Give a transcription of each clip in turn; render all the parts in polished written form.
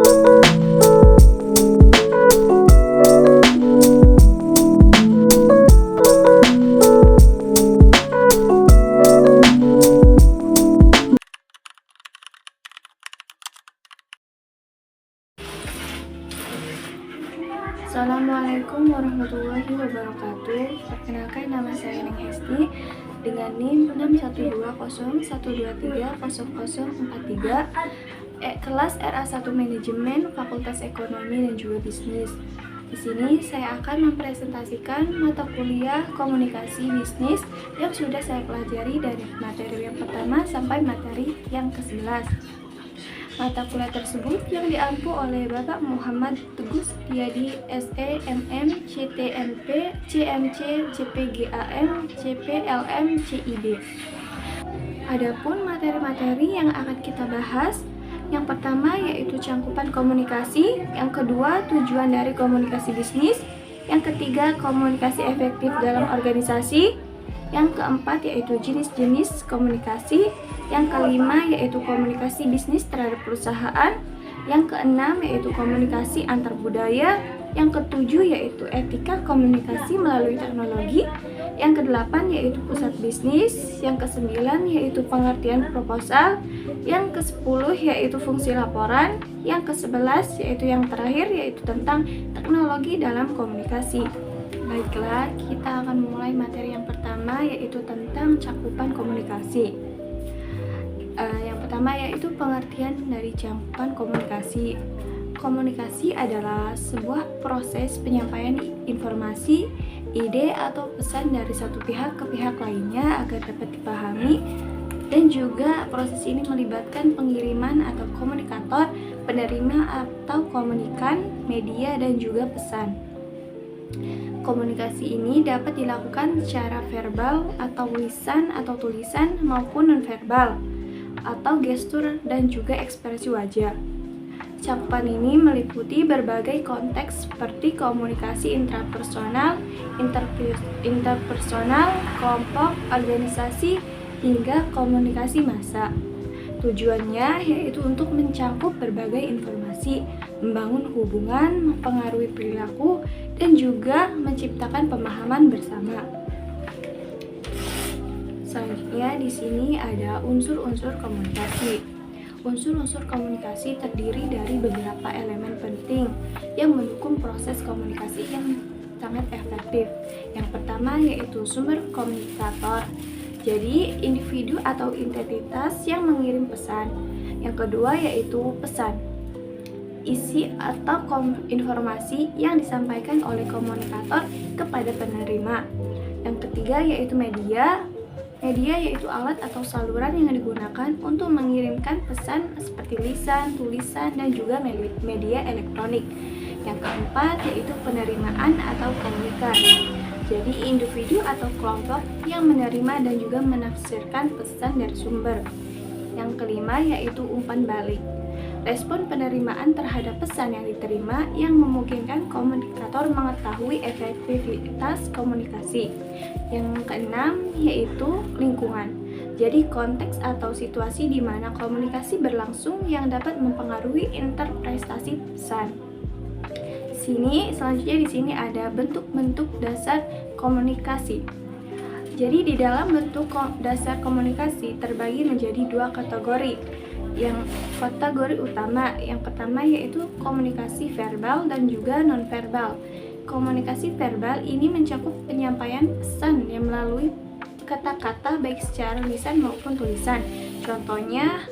Assalamualaikum warahmatullahi wabarakatuh. Perkenalkan, nama saya Neng Hesti dengan NIM 61201230043 kelas RA1 Manajemen Fakultas Ekonomi dan juga Bisnis. Di sini saya akan mempresentasikan mata kuliah Komunikasi Bisnis yang sudah saya pelajari dari materi yang pertama sampai materi yang ke-11. Mata kuliah tersebut yang diampu oleh Bapak Muhammad Teguh Setiadi, SE, MM, CTNP, CMC, CPGAM, CPLM, CID. Adapun materi-materi yang akan kita bahas, yang pertama yaitu cangkupan komunikasi, yang kedua tujuan dari komunikasi bisnis, yang ketiga komunikasi efektif dalam organisasi, yang keempat yaitu jenis-jenis komunikasi, yang kelima yaitu komunikasi bisnis terhadap perusahaan, yang keenam yaitu komunikasi antar budaya, yang ketujuh yaitu etika komunikasi melalui teknologi, yang kedelapan yaitu pusat bisnis, yang kesembilan yaitu pengertian proposal, yang kesepuluh yaitu fungsi laporan, yang kesebelas yaitu yang terakhir yaitu tentang teknologi dalam komunikasi. Baiklah, kita akan mulai materi yang pertama yaitu tentang cakupan komunikasi. Yang pertama yaitu pengertian dari cakupan komunikasi. Komunikasi adalah sebuah proses penyampaian informasi, ide atau pesan dari satu pihak ke pihak lainnya agar dapat dipahami, dan juga proses ini melibatkan pengiriman atau komunikator, penerima atau komunikan, media, dan juga pesan. Komunikasi ini dapat dilakukan secara verbal atau lisan atau tulisan maupun nonverbal atau gestur dan juga ekspresi wajah. Cakupan ini meliputi berbagai konteks seperti komunikasi intrapersonal, interpersonal, kelompok, organisasi, hingga komunikasi massa. Tujuannya yaitu untuk mencakup berbagai informasi, membangun hubungan, mempengaruhi perilaku, dan juga menciptakan pemahaman bersama. Selanjutnya di sini ada unsur-unsur komunikasi. Unsur-unsur komunikasi terdiri dari beberapa elemen penting yang mendukung proses komunikasi yang sangat efektif. Yang pertama yaitu sumber komunikator. Jadi, individu atau entitas yang mengirim pesan. Yang kedua yaitu pesan. Isi atau informasi yang disampaikan oleh komunikator kepada penerima. Yang ketiga yaitu media. Media yaitu alat atau saluran yang digunakan untuk mengirimkan pesan seperti lisan, tulisan, dan juga media elektronik. Yang keempat yaitu penerimaan atau komunikan. Jadi individu atau kelompok yang menerima dan juga menafsirkan pesan dari sumber. Yang kelima yaitu umpan balik. Respon penerimaan terhadap pesan yang diterima yang memungkinkan komunikator mengetahui efektivitas komunikasi. Yang keenam yaitu lingkungan. Jadi konteks atau situasi di mana komunikasi berlangsung yang dapat mempengaruhi interpretasi pesan. Selanjutnya di sini ada bentuk-bentuk dasar komunikasi. Jadi di dalam bentuk dasar komunikasi terbagi menjadi dua kategori. Yang kategori utama, yang pertama yaitu komunikasi verbal dan juga nonverbal. Komunikasi verbal ini mencakup penyampaian pesan yang melalui kata-kata baik secara lisan maupun tulisan. Contohnya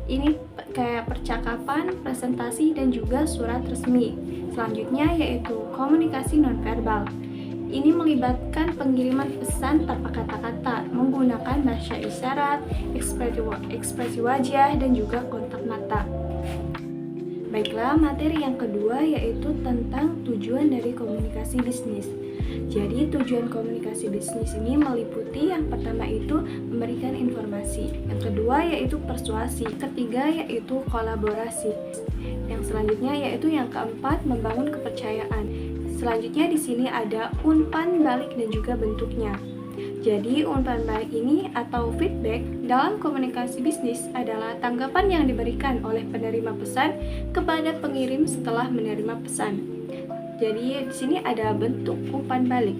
ini kayak percakapan, presentasi, dan juga surat resmi. Selanjutnya yaitu komunikasi nonverbal. Ini melibatkan pengiriman pesan tanpa kata-kata menggunakan bahasa isyarat, ekspresi wajah, dan juga kontak mata. Baiklah, materi yang kedua yaitu tentang tujuan dari komunikasi bisnis. Jadi tujuan komunikasi bisnis ini meliputi yang pertama itu memberikan informasi, yang kedua yaitu persuasi, ketiga yaitu kolaborasi, yang selanjutnya yaitu yang keempat membangun kepercayaan. Selanjutnya di sini ada umpan balik dan juga bentuknya. Jadi umpan balik ini atau feedback dalam komunikasi bisnis adalah tanggapan yang diberikan oleh penerima pesan kepada pengirim setelah menerima pesan. Jadi di sini ada bentuk umpan balik.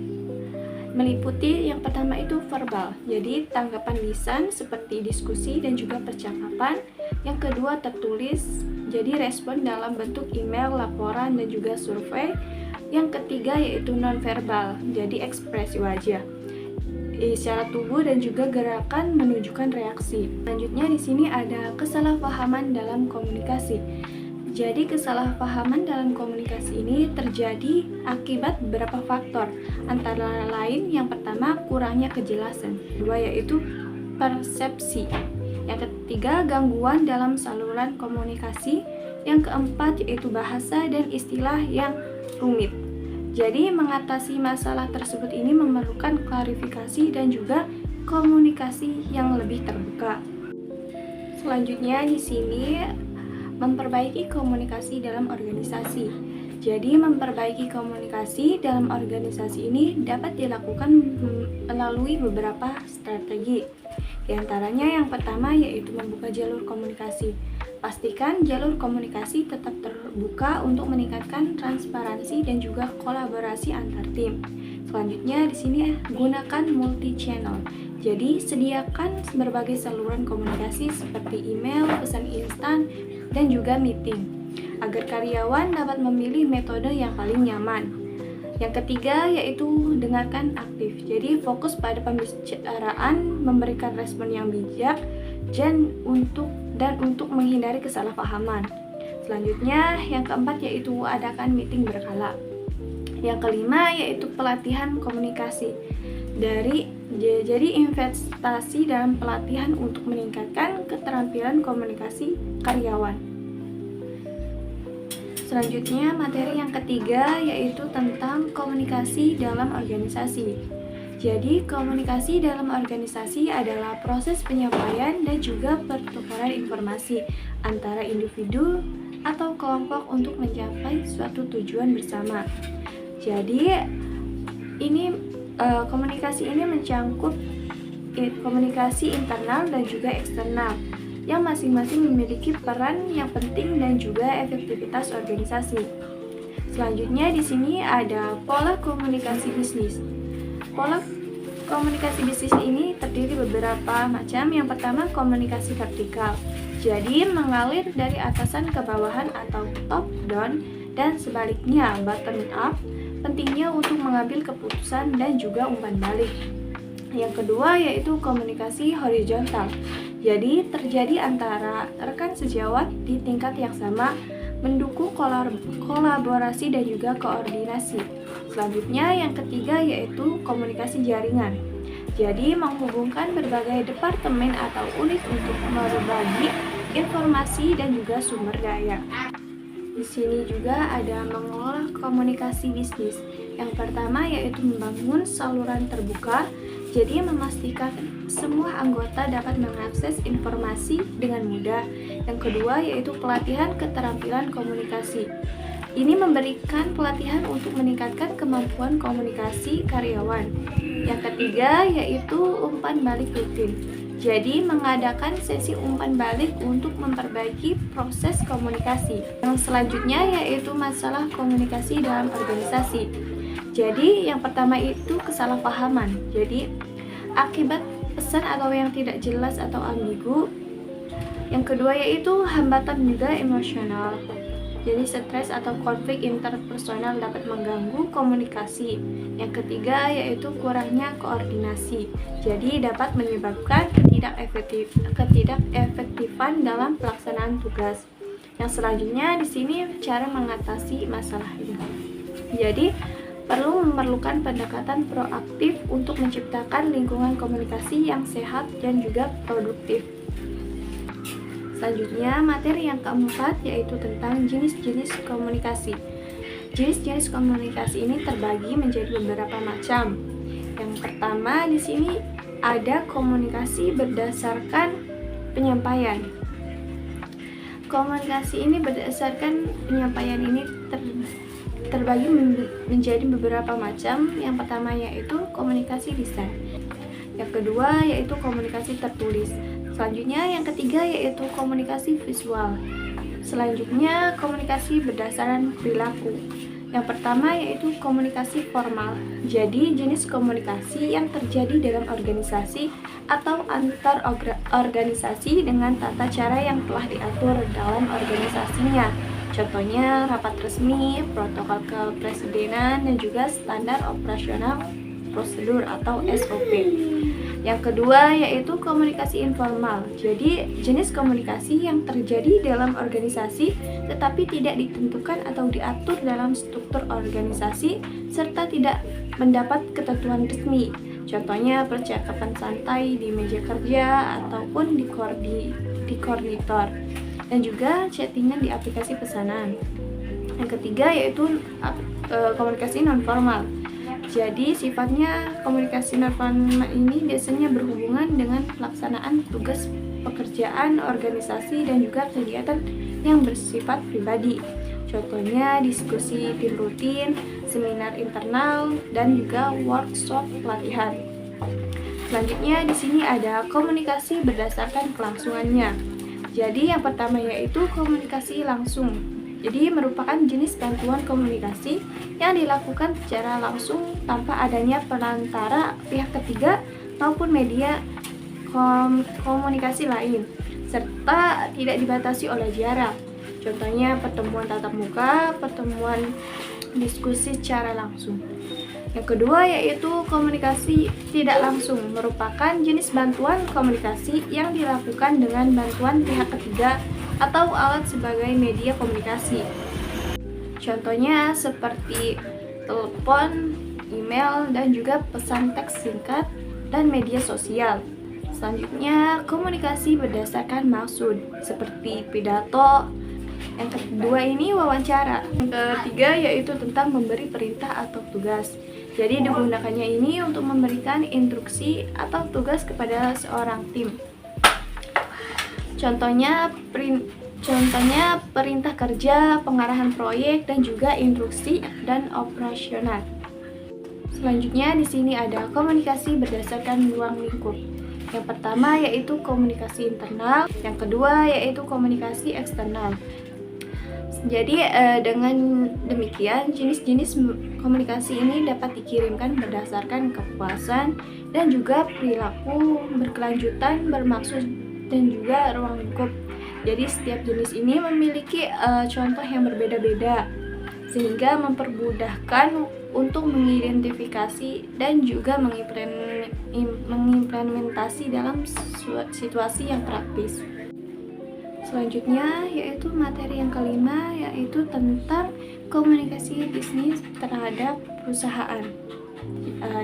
Meliputi yang pertama itu verbal, jadi tanggapan lisan seperti diskusi dan juga percakapan. Yang kedua tertulis, jadi respon dalam bentuk email, laporan, dan juga survei. Yang ketiga yaitu nonverbal, jadi ekspresi wajah, isyarat tubuh dan juga gerakan menunjukkan reaksi. Selanjutnya di sini ada kesalahpahaman dalam komunikasi. Jadi kesalahpahaman dalam komunikasi ini terjadi akibat beberapa faktor, antara lain yang pertama kurangnya kejelasan, kedua yaitu persepsi, yang ketiga gangguan dalam saluran komunikasi, yang keempat yaitu bahasa dan istilah yang rumit. Jadi mengatasi masalah tersebut ini memerlukan klarifikasi dan juga komunikasi yang lebih terbuka. Selanjutnya di sini memperbaiki komunikasi dalam organisasi. Jadi memperbaiki komunikasi dalam organisasi ini dapat dilakukan melalui beberapa strategi. Di antaranya yang pertama yaitu membuka jalur komunikasi. Pastikan jalur komunikasi tetap terbuka untuk meningkatkan transparansi dan juga kolaborasi antar tim. Selanjutnya di sini gunakan multi channel. Jadi sediakan berbagai saluran komunikasi seperti email, pesan instan, dan juga meeting agar karyawan dapat memilih metode yang paling nyaman. Yang ketiga yaitu dengarkan aktif. Jadi fokus pada pembicaraan, memberikan respon yang bijak dan untuk menghindari kesalahpahaman. Selanjutnya yang keempat yaitu adakan meeting berkala. Yang kelima yaitu pelatihan komunikasi. Jadi investasi dalam pelatihan untuk meningkatkan keterampilan komunikasi karyawan. Selanjutnya materi yang ketiga yaitu tentang komunikasi dalam organisasi. Jadi komunikasi dalam organisasi adalah proses penyampaian dan juga pertukaran informasi antara individu atau kelompok untuk mencapai suatu tujuan bersama. Jadi komunikasi ini mencangkup komunikasi internal dan juga eksternal yang masing-masing memiliki peran yang penting dan juga efektivitas organisasi. Selanjutnya di sini ada pola komunikasi bisnis. Pola komunikasi bisnis ini terdiri beberapa macam. Yang pertama komunikasi vertikal. Jadi mengalir dari atasan ke bawahan atau top down dan sebaliknya bottom up. Pentingnya untuk mengambil keputusan dan juga umpan balik. Yang kedua yaitu komunikasi horizontal. Jadi terjadi antara rekan sejawat di tingkat yang sama, mendukung kolaborasi dan juga koordinasi. Selanjutnya yang ketiga yaitu komunikasi jaringan. Jadi menghubungkan berbagai departemen atau unit untuk berbagi informasi dan juga sumber daya. Di sini juga ada mengelola komunikasi bisnis. Yang pertama yaitu membangun saluran terbuka. Jadi memastikan semua anggota dapat mengakses informasi dengan mudah. Yang kedua yaitu pelatihan keterampilan komunikasi. Ini memberikan pelatihan untuk meningkatkan kemampuan komunikasi karyawan. Yang ketiga yaitu umpan balik rutin. Jadi mengadakan sesi umpan balik untuk memperbaiki proses komunikasi. Yang selanjutnya yaitu masalah komunikasi dalam organisasi. Jadi yang pertama itu kesalahpahaman. Jadi akibat pesan atau yang tidak jelas atau ambigu. Yang kedua yaitu hambatan juga emosional. Jadi stres atau konflik interpersonal dapat mengganggu komunikasi. Yang ketiga yaitu kurangnya koordinasi. Jadi dapat menyebabkan ketidakefektifan dalam pelaksanaan tugas. Yang selanjutnya di sini cara mengatasi masalah ini. Jadi memerlukan pendekatan proaktif untuk menciptakan lingkungan komunikasi yang sehat dan juga produktif. Selanjutnya, materi yang keempat yaitu tentang jenis-jenis komunikasi. Jenis-jenis komunikasi ini terbagi menjadi beberapa macam. Yang pertama di sini ada komunikasi berdasarkan penyampaian. Komunikasi ini berdasarkan penyampaian ini terbagi menjadi beberapa macam. Yang pertama yaitu komunikasi lisan. Yang kedua yaitu komunikasi tertulis. Selanjutnya yang ketiga yaitu komunikasi visual. Selanjutnya komunikasi berdasarkan perilaku. Yang pertama yaitu komunikasi formal. Jadi jenis komunikasi yang terjadi dalam organisasi atau antar organisasi dengan tata cara yang telah diatur dalam organisasinya. Contohnya rapat resmi, protokol kepresidenan, dan juga standar operasional prosedur atau SOP. Yang kedua yaitu komunikasi informal. Jadi jenis komunikasi yang terjadi dalam organisasi tetapi tidak ditentukan atau diatur dalam struktur organisasi serta tidak mendapat ketentuan resmi. Contohnya percakapan santai di meja kerja ataupun di koordinator, dan juga chattingan di aplikasi pesanan. Yang ketiga yaitu komunikasi nonformal. Jadi sifatnya komunikasi nonformal ini biasanya berhubungan dengan pelaksanaan tugas pekerjaan organisasi dan juga kegiatan yang bersifat pribadi. Contohnya diskusi tim rutin, seminar internal, dan juga workshop pelatihan. Selanjutnya di sini ada komunikasi berdasarkan kelangsungannya. Jadi yang pertama yaitu komunikasi langsung. Jadi merupakan jenis bantuan komunikasi yang dilakukan secara langsung tanpa adanya perantara pihak ketiga maupun media komunikasi lain, serta tidak dibatasi oleh jarak. Contohnya pertemuan tatap muka, pertemuan diskusi secara langsung. Yang kedua yaitu komunikasi tidak langsung, merupakan jenis bantuan komunikasi yang dilakukan dengan bantuan pihak ketiga atau alat sebagai media komunikasi. Contohnya seperti telepon, email, dan juga pesan teks singkat dan media sosial. Selanjutnya komunikasi berdasarkan maksud seperti pidato. Yang kedua ini wawancara. Yang ketiga yaitu tentang memberi perintah atau tugas. Jadi digunakannya ini untuk memberikan instruksi atau tugas kepada seorang tim. Contohnya perintah kerja, pengarahan proyek, dan juga instruksi dan operasional. Selanjutnya di sini ada komunikasi berdasarkan ruang lingkup. Yang pertama yaitu komunikasi internal, yang kedua yaitu komunikasi eksternal. Jadi dengan demikian jenis-jenis komunikasi ini dapat dikirimkan berdasarkan kepuasan dan juga perilaku berkelanjutan, bermaksud, dan juga ruang lingkup. Jadi setiap jenis ini memiliki contoh yang berbeda-beda sehingga mempermudahkan untuk mengidentifikasi dan juga mengimplementasi dalam situasi yang praktis. Selanjutnya yaitu materi yang kelima yaitu tentang komunikasi bisnis terhadap perusahaan.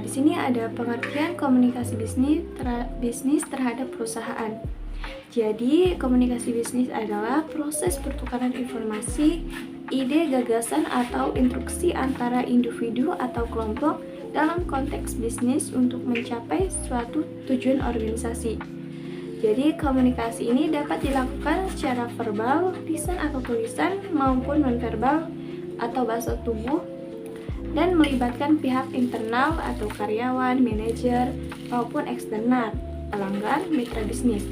Di sini ada pengertian komunikasi bisnis terhadap perusahaan. Jadi komunikasi bisnis adalah proses pertukaran informasi, ide, gagasan, atau instruksi antara individu atau kelompok dalam konteks bisnis untuk mencapai suatu tujuan organisasi. Jadi komunikasi ini dapat dilakukan secara verbal, lisan atau tulisan, maupun nonverbal atau bahasa tubuh, dan melibatkan pihak internal atau karyawan, manajer, maupun eksternal, pelanggan, mitra bisnis.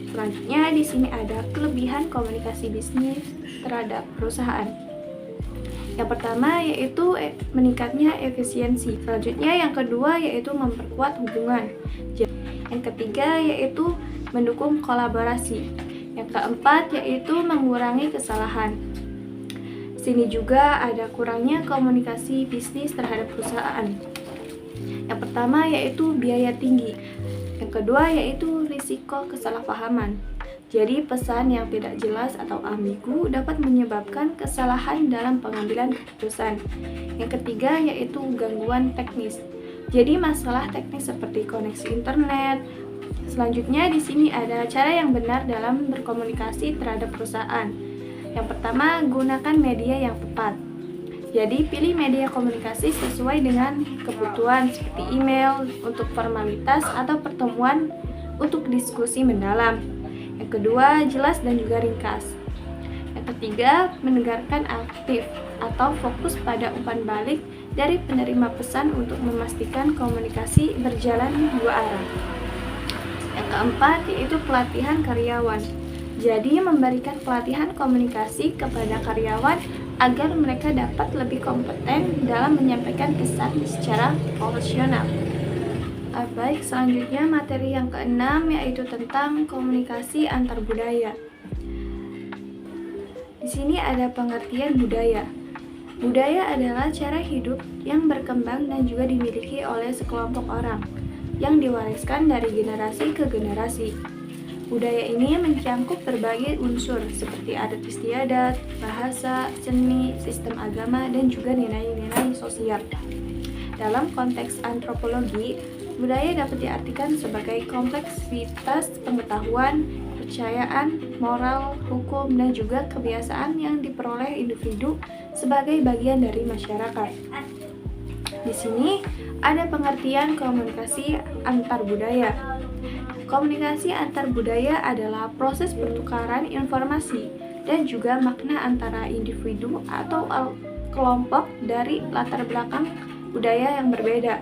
Selanjutnya di sini ada kelebihan komunikasi bisnis terhadap perusahaan. Yang pertama yaitu meningkatnya efisiensi. Selanjutnya yang kedua yaitu memperkuat hubungan. Yang ketiga yaitu mendukung kolaborasi. Yang keempat yaitu mengurangi kesalahan. Sini juga ada kurangnya komunikasi bisnis terhadap perusahaan. Yang pertama yaitu biaya tinggi. Yang kedua yaitu risiko kesalahpahaman. Jadi pesan yang tidak jelas atau ambigu dapat menyebabkan kesalahan dalam pengambilan keputusan. Yang ketiga yaitu gangguan teknis. Jadi masalah teknis seperti koneksi internet. Selanjutnya di sini ada cara yang benar dalam berkomunikasi terhadap perusahaan. Yang pertama, gunakan media yang tepat. Jadi pilih media komunikasi sesuai dengan kebutuhan seperti email untuk formalitas atau pertemuan untuk diskusi mendalam. Yang kedua, jelas dan juga ringkas. Yang ketiga, mendengarkan aktif atau fokus pada umpan balik dari penerima pesan untuk memastikan komunikasi berjalan dua arah. Yang keempat yaitu pelatihan karyawan. Jadi memberikan pelatihan komunikasi kepada karyawan agar mereka dapat lebih kompeten dalam menyampaikan pesan secara profesional. Baik, selanjutnya materi yang keenam yaitu tentang komunikasi antar budaya. Di sini ada pengertian budaya. Budaya adalah cara hidup yang berkembang dan juga dimiliki oleh sekelompok orang yang diwariskan dari generasi ke generasi. Budaya ini mencangkup berbagai unsur seperti adat istiadat, bahasa, seni, sistem agama, dan juga nilai-nilai sosial. Dalam konteks antropologi, budaya dapat diartikan sebagai kompleksitas pengetahuan, kepercayaan, moral, hukum, dan juga kebiasaan yang diperoleh individu sebagai bagian dari masyarakat. Di sini ada pengertian komunikasi antar budaya. Komunikasi antar budaya adalah proses pertukaran informasi dan juga makna antara individu atau kelompok dari latar belakang budaya yang berbeda.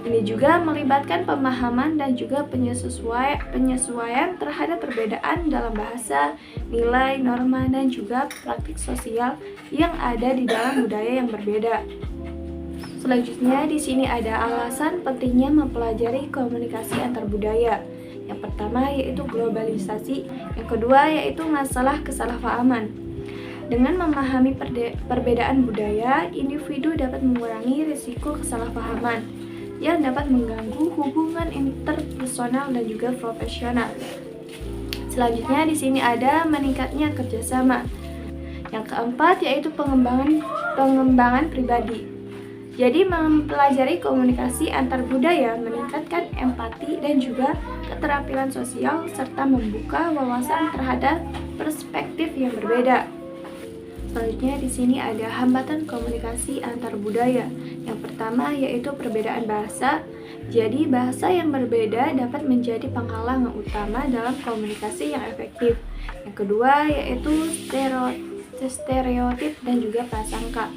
Ini juga melibatkan pemahaman dan juga penyesuaian terhadap perbedaan dalam bahasa, nilai, norma, dan juga praktik sosial yang ada di dalam budaya yang berbeda. Selanjutnya di sini ada alasan pentingnya mempelajari komunikasi antar budaya. Yang pertama yaitu globalisasi, yang kedua yaitu masalah kesalahpahaman. Dengan memahami perbedaan budaya, individu dapat mengurangi risiko kesalahpahaman yang dapat mengganggu hubungan interpersonal dan juga profesional. Selanjutnya di sini ada meningkatnya kerjasama. Yang keempat yaitu pengembangan pribadi. Jadi mempelajari komunikasi antar budaya meningkatkan empati dan juga keterampilan sosial serta membuka wawasan terhadap perspektif yang berbeda. Selanjutnya di sini ada hambatan komunikasi antar budaya. Yang pertama yaitu perbedaan bahasa. Jadi bahasa yang berbeda dapat menjadi penghalang utama dalam komunikasi yang efektif. Yang kedua yaitu stereotip dan juga prasangka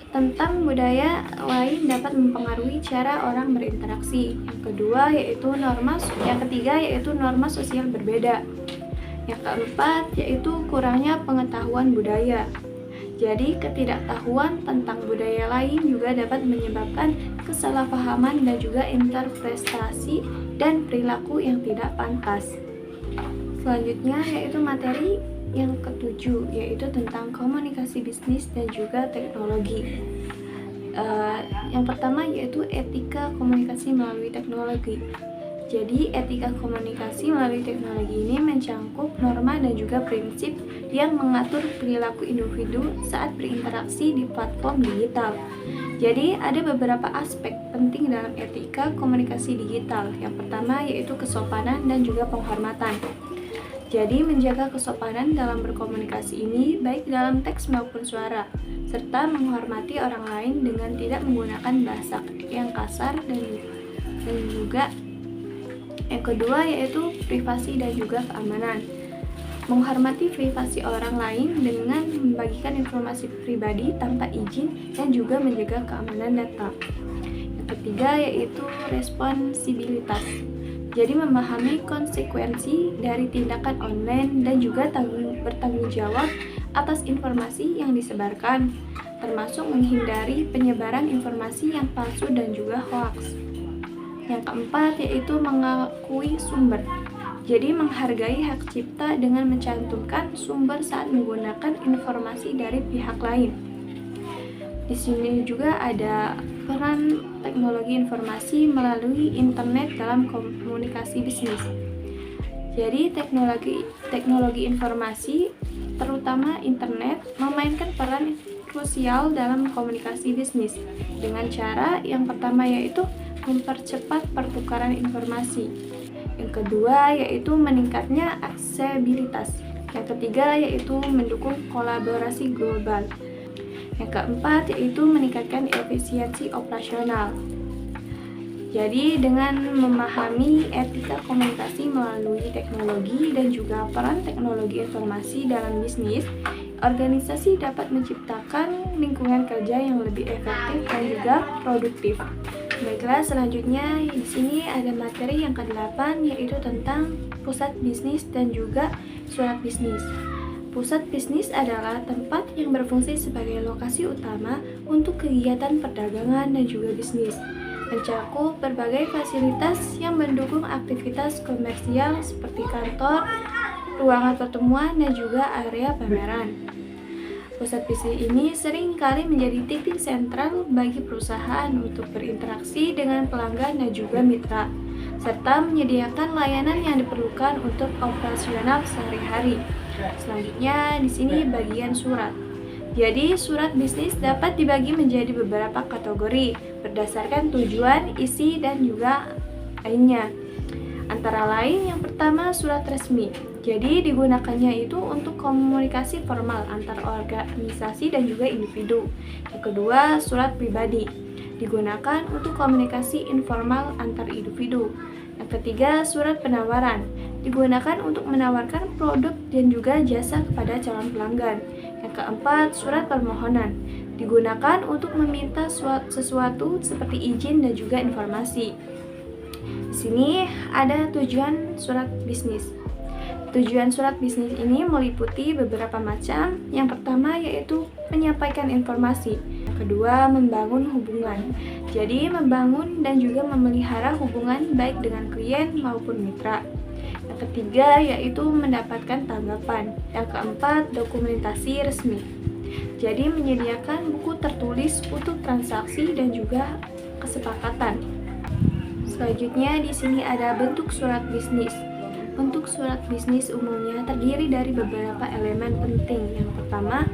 tentang budaya lain dapat mempengaruhi cara orang berinteraksi. Yang ketiga yaitu norma sosial berbeda. Yang keempat yaitu kurangnya pengetahuan budaya. Jadi ketidaktahuan tentang budaya lain juga dapat menyebabkan kesalahpahaman dan juga interpretasi dan perilaku yang tidak pantas. Selanjutnya yaitu materi yang ketujuh yaitu tentang komunikasi bisnis dan juga teknologi. Yang pertama yaitu etika komunikasi melalui teknologi. Jadi etika komunikasi melalui teknologi ini mencangkup norma dan juga prinsip yang mengatur perilaku individu saat berinteraksi di platform digital. Jadi ada beberapa aspek penting dalam etika komunikasi digital. Yang pertama yaitu kesopanan dan juga penghormatan. Jadi menjaga kesopanan dalam berkomunikasi ini baik dalam teks maupun suara, serta menghormati orang lain dengan tidak menggunakan bahasa yang kasar dan juga yang kedua yaitu privasi dan juga keamanan. Menghormati privasi orang lain dengan membagikan informasi pribadi tanpa izin dan juga menjaga keamanan data. Yang ketiga yaitu responsibilitas. Jadi memahami konsekuensi dari tindakan online dan juga bertanggung jawab atas informasi yang disebarkan, termasuk menghindari penyebaran informasi yang palsu dan juga hoaks. Yang keempat yaitu mengakui sumber. Jadi menghargai hak cipta dengan mencantumkan sumber saat menggunakan informasi dari pihak lain. Di sini juga ada peran teknologi informasi melalui internet dalam komunikasi bisnis. Jadi teknologi informasi terutama internet memainkan peran krusial dalam komunikasi bisnis dengan cara yang pertama yaitu mempercepat pertukaran informasi. Yang kedua yaitu meningkatnya aksesibilitas. Yang ketiga yaitu mendukung kolaborasi global. Yang keempat yaitu meningkatkan efisiensi operasional. Jadi dengan memahami etika komunikasi melalui teknologi dan juga peran teknologi informasi dalam bisnis, organisasi dapat menciptakan lingkungan kerja yang lebih efektif dan juga produktif. Baiklah, selanjutnya di sini ada materi yang ke-8, yaitu tentang pusat bisnis dan juga surat bisnis. Pusat bisnis adalah tempat yang berfungsi sebagai lokasi utama untuk kegiatan perdagangan dan juga bisnis, mencakup berbagai fasilitas yang mendukung aktivitas komersial seperti kantor, ruangan pertemuan, dan juga area pameran. Pusat bisnis ini sering kali menjadi titik sentral bagi perusahaan untuk berinteraksi dengan pelanggan dan juga mitra, serta menyediakan layanan yang diperlukan untuk operasional sehari-hari. Selanjutnya, di sini bagian surat. Jadi, surat bisnis dapat dibagi menjadi beberapa kategori berdasarkan tujuan, isi, dan juga lainnya. Antara lain, yang pertama surat resmi. Jadi digunakannya itu untuk komunikasi formal antar organisasi dan juga individu. Yang kedua, surat pribadi. Digunakan untuk komunikasi informal antar individu. Yang ketiga, surat penawaran. Digunakan untuk menawarkan produk dan juga jasa kepada calon pelanggan. Yang keempat, surat permohonan. Digunakan untuk meminta sesuatu seperti izin dan juga informasi. Di sini ada tujuan surat bisnis. Tujuan surat bisnis ini meliputi beberapa macam. Yang pertama yaitu menyampaikan informasi. Yang kedua, membangun hubungan. Jadi membangun dan juga memelihara hubungan baik dengan klien maupun mitra. Yang ketiga yaitu mendapatkan tanggapan. Yang keempat, dokumentasi resmi. Jadi menyediakan buku tertulis untuk transaksi dan juga kesepakatan. Selanjutnya di sini ada bentuk surat bisnis. Bentuk surat bisnis umumnya terdiri dari beberapa elemen penting. Yang pertama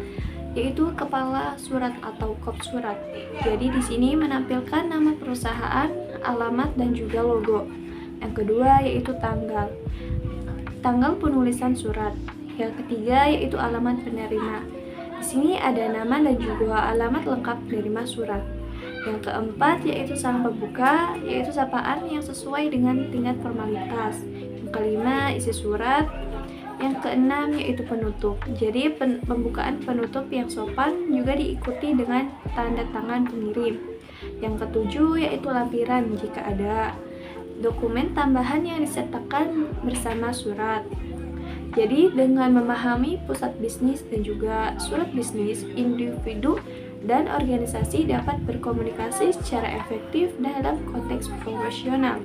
yaitu kepala surat atau kop surat. Jadi di sini menampilkan nama perusahaan, alamat, dan juga logo. Yang kedua yaitu tanggal penulisan surat. Yang ketiga yaitu alamat penerima. Di sini ada nama dan juga alamat lengkap penerima surat. Yang keempat yaitu salam pembuka, yaitu sapaan yang sesuai dengan tingkat formalitas. Yang kelima isi surat. Yang keenam yaitu penutup. Jadi pembukaan penutup yang sopan juga diikuti dengan tanda tangan pengirim. Yang ketujuh yaitu lampiran jika ada. Dokumen tambahan yang disertakan bersama surat. Jadi dengan memahami pusat bisnis dan juga surat bisnis, individu dan organisasi dapat berkomunikasi secara efektif dalam konteks profesional.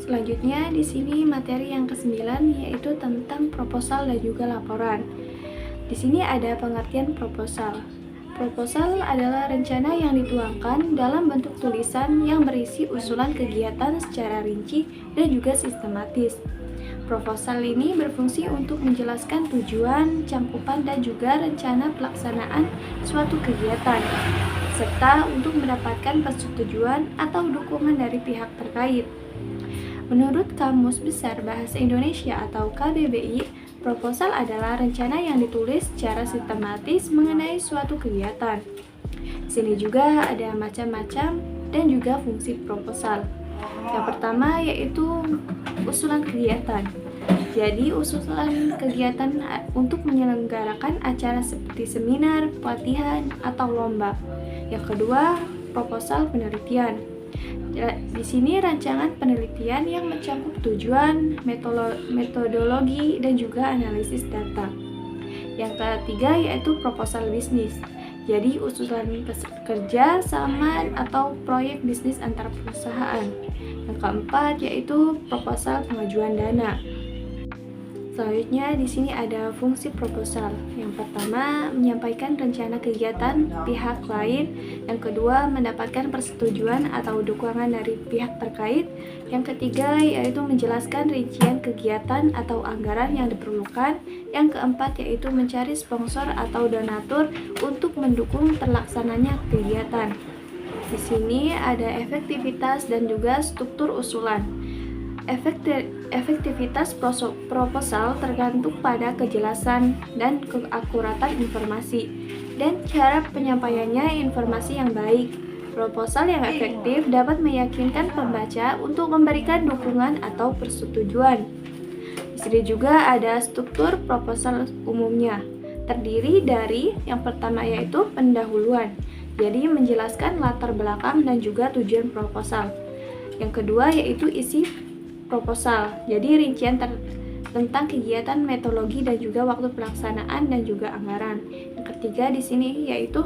Selanjutnya di sini materi yang ke-9 yaitu tentang proposal dan juga laporan. Di sini ada pengertian proposal. Proposal adalah rencana yang dituangkan dalam bentuk tulisan yang berisi usulan kegiatan secara rinci dan juga sistematis. Proposal ini berfungsi untuk menjelaskan tujuan, cakupan, dan juga rencana pelaksanaan suatu kegiatan, serta untuk mendapatkan persetujuan atau dukungan dari pihak terkait. Menurut Kamus Besar Bahasa Indonesia atau KBBI, proposal adalah rencana yang ditulis secara sistematis mengenai suatu kegiatan. Di sini juga ada macam-macam dan juga fungsi proposal. Yang pertama yaitu usulan kegiatan. Jadi usulan kegiatan untuk menyelenggarakan acara seperti seminar, pelatihan, atau lomba. Yang kedua, proposal penelitian. Di sini rancangan penelitian yang mencakup tujuan, metodologi, dan juga analisis data. Yang ketiga yaitu proposal bisnis. Jadi usulan kerja sama atau proyek bisnis antar perusahaan. Yang keempat yaitu proposal pengajuan dana. Selanjutnya di sini ada fungsi proposal. Yang pertama, menyampaikan rencana kegiatan pihak lain. Yang kedua, mendapatkan persetujuan atau dukungan dari pihak terkait. Yang ketiga, yaitu menjelaskan rincian kegiatan atau anggaran yang diperlukan. Yang keempat, yaitu mencari sponsor atau donatur untuk mendukung terlaksananya kegiatan. Di sini ada efektivitas dan juga struktur usulan. Efektivitas proposal tergantung pada kejelasan dan keakuratan informasi dan cara penyampaiannya informasi yang baik. Proposal yang efektif dapat meyakinkan pembaca untuk memberikan dukungan atau persetujuan. Di sini juga ada struktur proposal umumnya. Terdiri dari yang pertama yaitu pendahuluan. Jadi menjelaskan latar belakang dan juga tujuan proposal. Yang kedua yaitu isi proposal. Jadi rincian tentang kegiatan, metodologi dan juga waktu pelaksanaan dan juga anggaran. Yang ketiga di sini yaitu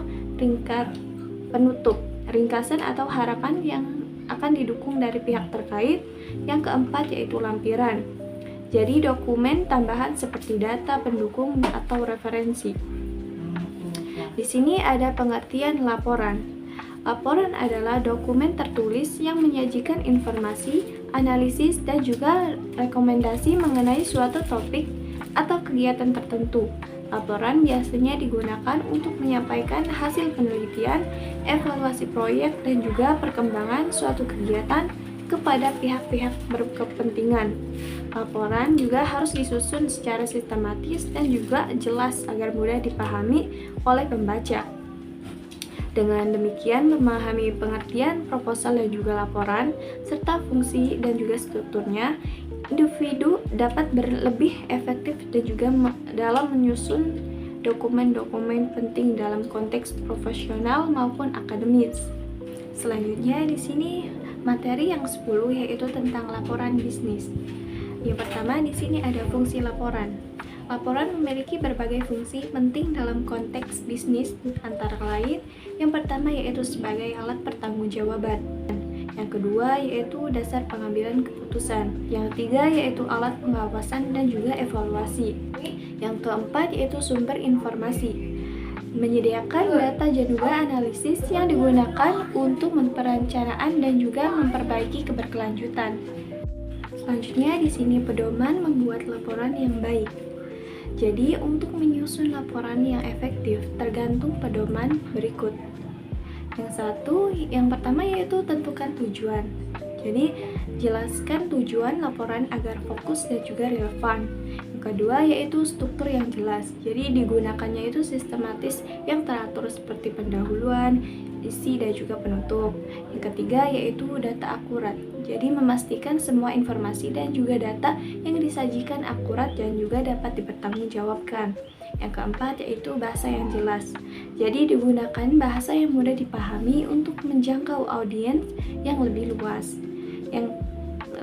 penutup, ringkasan atau harapan yang akan didukung dari pihak terkait. Yang keempat yaitu lampiran. Jadi dokumen tambahan seperti data pendukung atau referensi. Di sini ada pengertian laporan. Laporan adalah dokumen tertulis yang menyajikan informasi, analisis, dan juga rekomendasi mengenai suatu topik atau kegiatan tertentu. Laporan biasanya digunakan untuk menyampaikan hasil penelitian, evaluasi proyek, dan juga perkembangan suatu kegiatan kepada pihak-pihak berkepentingan. Laporan juga harus disusun secara sistematis dan juga jelas agar mudah dipahami oleh pembaca. Dengan demikian, memahami pengertian proposal dan juga laporan, serta fungsi dan juga strukturnya, individu dapat lebih efektif dan juga dalam menyusun dokumen-dokumen penting dalam konteks profesional maupun akademis. Selanjutnya di sini materi yang 10 yaitu tentang laporan bisnis. Yang pertama di sini ada fungsi laporan. Laporan memiliki berbagai fungsi penting dalam konteks bisnis, antara lain yang pertama yaitu sebagai alat pertanggungjawaban. Yang kedua yaitu dasar pengambilan keputusan. Yang ketiga yaitu alat pengawasan dan juga evaluasi. Yang keempat yaitu sumber informasi. Menyediakan data dan juga analisis yang digunakan untuk perencanaan dan juga memperbaiki keberkelanjutan. Selanjutnya di sini pedoman membuat laporan yang baik. Jadi untuk menyusun laporan yang efektif tergantung pedoman berikut. Yang pertama yaitu tentukan tujuan. Jadi jelaskan tujuan laporan agar fokus dan juga relevan. Yang kedua yaitu struktur yang jelas. Jadi digunakannya itu sistematis yang teratur seperti pendahuluan, isi dan juga penutup. Yang ketiga yaitu data akurat. Jadi memastikan semua informasi dan juga data yang disajikan akurat dan juga dapat dipertanggungjawabkan. Yang keempat yaitu bahasa yang jelas. Jadi digunakan bahasa yang mudah dipahami untuk menjangkau audiens yang lebih luas. Yang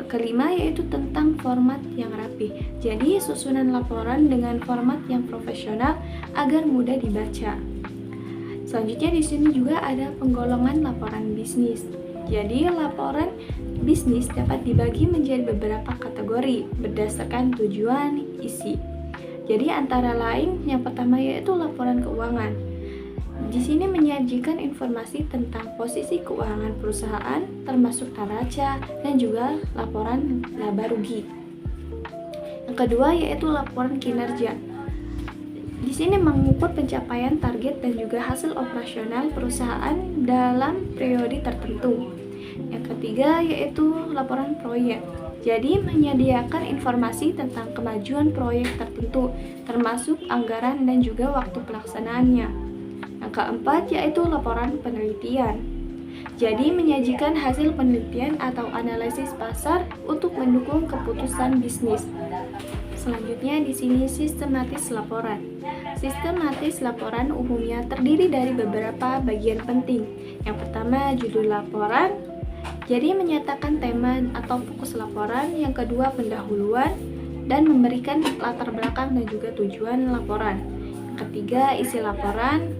kelima yaitu tentang format yang rapi. Jadi susunan laporan dengan format yang profesional agar mudah dibaca. Selanjutnya di sini juga ada penggolongan laporan bisnis. Jadi laporan bisnis dapat dibagi menjadi beberapa kategori berdasarkan tujuan isi. Jadi antara lain yang pertama yaitu laporan keuangan. Di sini menyajikan informasi tentang posisi keuangan perusahaan termasuk neraca dan juga laporan laba rugi. Yang kedua yaitu laporan kinerja. Di sini mengukur pencapaian target dan juga hasil operasional perusahaan dalam periode tertentu. Yang ketiga yaitu laporan proyek. Jadi menyediakan informasi tentang kemajuan proyek tertentu, termasuk anggaran dan juga waktu pelaksanaannya. Yang keempat yaitu laporan penelitian. Jadi menyajikan hasil penelitian atau analisis pasar untuk mendukung keputusan bisnis. Selanjutnya di sini sistematis laporan. Sistematis laporan umumnya terdiri dari beberapa bagian penting. Yang pertama judul laporan. Jadi menyatakan tema atau fokus laporan. Yang kedua pendahuluan dan memberikan latar belakang dan juga tujuan laporan. Yang ketiga isi laporan.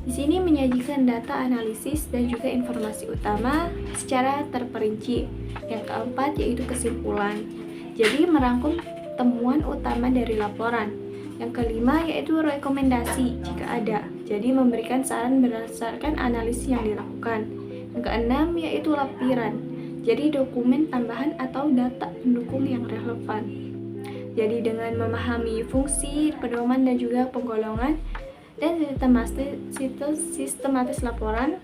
Di sini menyajikan data analisis dan juga informasi utama secara terperinci. Yang keempat yaitu kesimpulan. Jadi merangkum temuan utama dari laporan. Yang kelima yaitu rekomendasi jika ada. Jadi memberikan saran berdasarkan analisis yang dilakukan. Yang keenam yaitu lampiran. Jadi dokumen tambahan atau data pendukung yang relevan. Jadi dengan memahami fungsi, pedoman dan juga penggolongan dan sistematis laporan.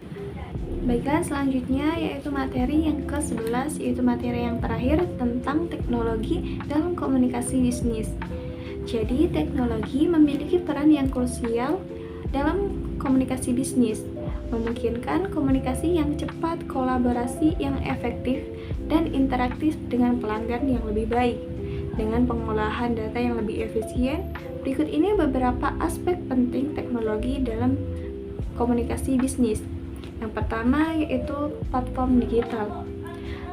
Baiklah, selanjutnya yaitu materi yang ke-11, yaitu materi yang terakhir tentang teknologi dalam komunikasi bisnis. Jadi teknologi memiliki peran yang krusial dalam komunikasi bisnis, memungkinkan komunikasi yang cepat, kolaborasi yang efektif, dan interaktif dengan pelanggan yang lebih baik. Dengan pengolahan data yang lebih efisien, berikut ini beberapa aspek penting teknologi dalam komunikasi bisnis. Yang pertama yaitu platform digital.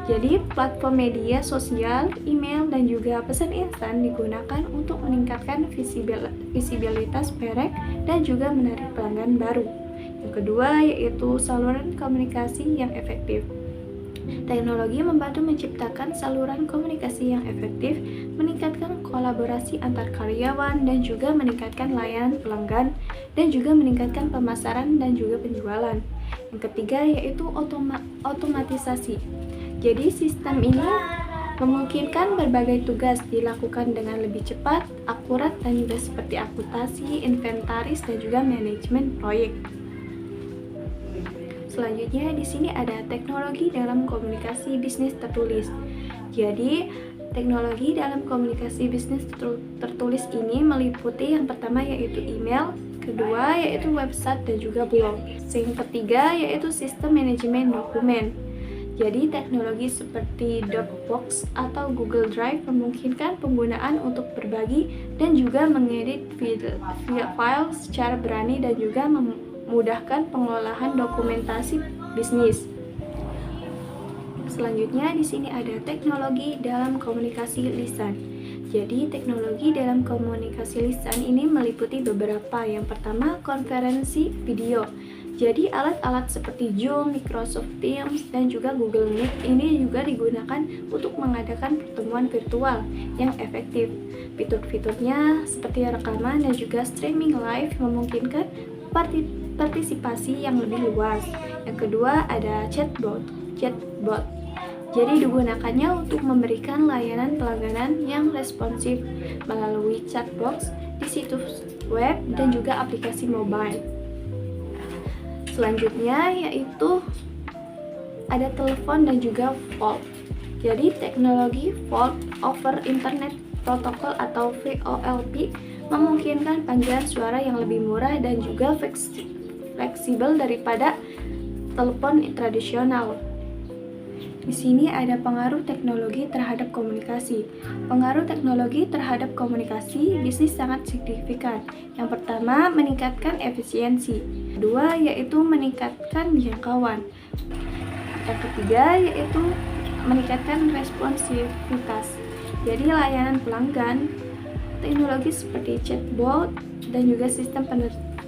Jadi, platform media sosial, email, dan juga pesan instan digunakan untuk meningkatkan visibilitas merek dan juga menarik pelanggan baru. Yang kedua yaitu saluran komunikasi yang efektif. Teknologi membantu menciptakan saluran komunikasi yang efektif, meningkatkan kolaborasi antar karyawan, dan juga meningkatkan layanan pelanggan, dan juga meningkatkan pemasaran dan juga penjualan. Yang ketiga yaitu otomatisasi. Jadi sistem ini memungkinkan berbagai tugas dilakukan dengan lebih cepat, akurat, dan juga seperti akuntansi, inventaris, dan juga manajemen proyek. Selanjutnya di sini ada teknologi dalam komunikasi bisnis tertulis. Jadi teknologi dalam komunikasi bisnis tertulis ini meliputi yang pertama yaitu email, kedua yaitu website dan juga blog. Yang ketiga yaitu sistem manajemen dokumen. Jadi teknologi seperti Dropbox atau Google Drive memungkinkan penggunaan untuk berbagi dan juga mengedit file secara berani dan juga memudahkan pengolahan dokumentasi bisnis. Selanjutnya di sini ada teknologi dalam komunikasi lisan. Jadi teknologi dalam komunikasi lisan ini meliputi beberapa. Yang pertama konferensi video. Jadi alat-alat seperti Zoom, Microsoft Teams, dan juga Google Meet ini juga digunakan untuk mengadakan pertemuan virtual yang efektif. Fitur-fiturnya seperti rekaman dan juga streaming live memungkinkan partisipasi yang lebih luas. Yang kedua ada chatbot. Jadi digunakannya untuk memberikan layanan pelanggan yang responsif melalui chatbox di situs web dan juga aplikasi mobile. Selanjutnya yaitu ada telepon dan juga VoIP. Jadi teknologi Voice over Internet Protocol atau VoIP memungkinkan panggilan suara yang lebih murah dan juga fleksibel daripada telepon tradisional. Di sini ada pengaruh teknologi terhadap komunikasi. Pengaruh teknologi terhadap komunikasi bisnis sangat signifikan. Yang pertama, meningkatkan efisiensi. Kedua, yaitu meningkatkan jangkauan. Yang ketiga, yaitu meningkatkan responsivitas. Jadi layanan pelanggan, teknologi seperti chatbot dan juga sistem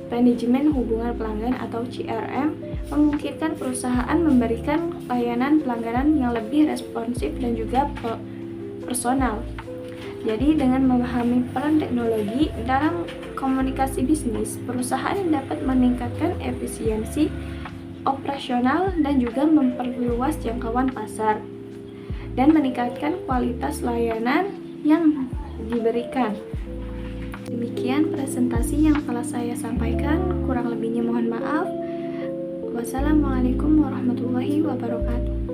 manajemen hubungan pelanggan atau CRM memungkinkan perusahaan memberikan layanan pelanggan yang lebih responsif dan juga personal. Jadi dengan memahami peran teknologi dalam komunikasi bisnis, perusahaan dapat meningkatkan efisiensi operasional dan juga memperluas jangkauan pasar dan meningkatkan kualitas layanan yang diberikan. Demikian presentasi yang telah saya sampaikan, kurang lebihnya mohon maaf. Wassalamualaikum warahmatullahi wabarakatuh.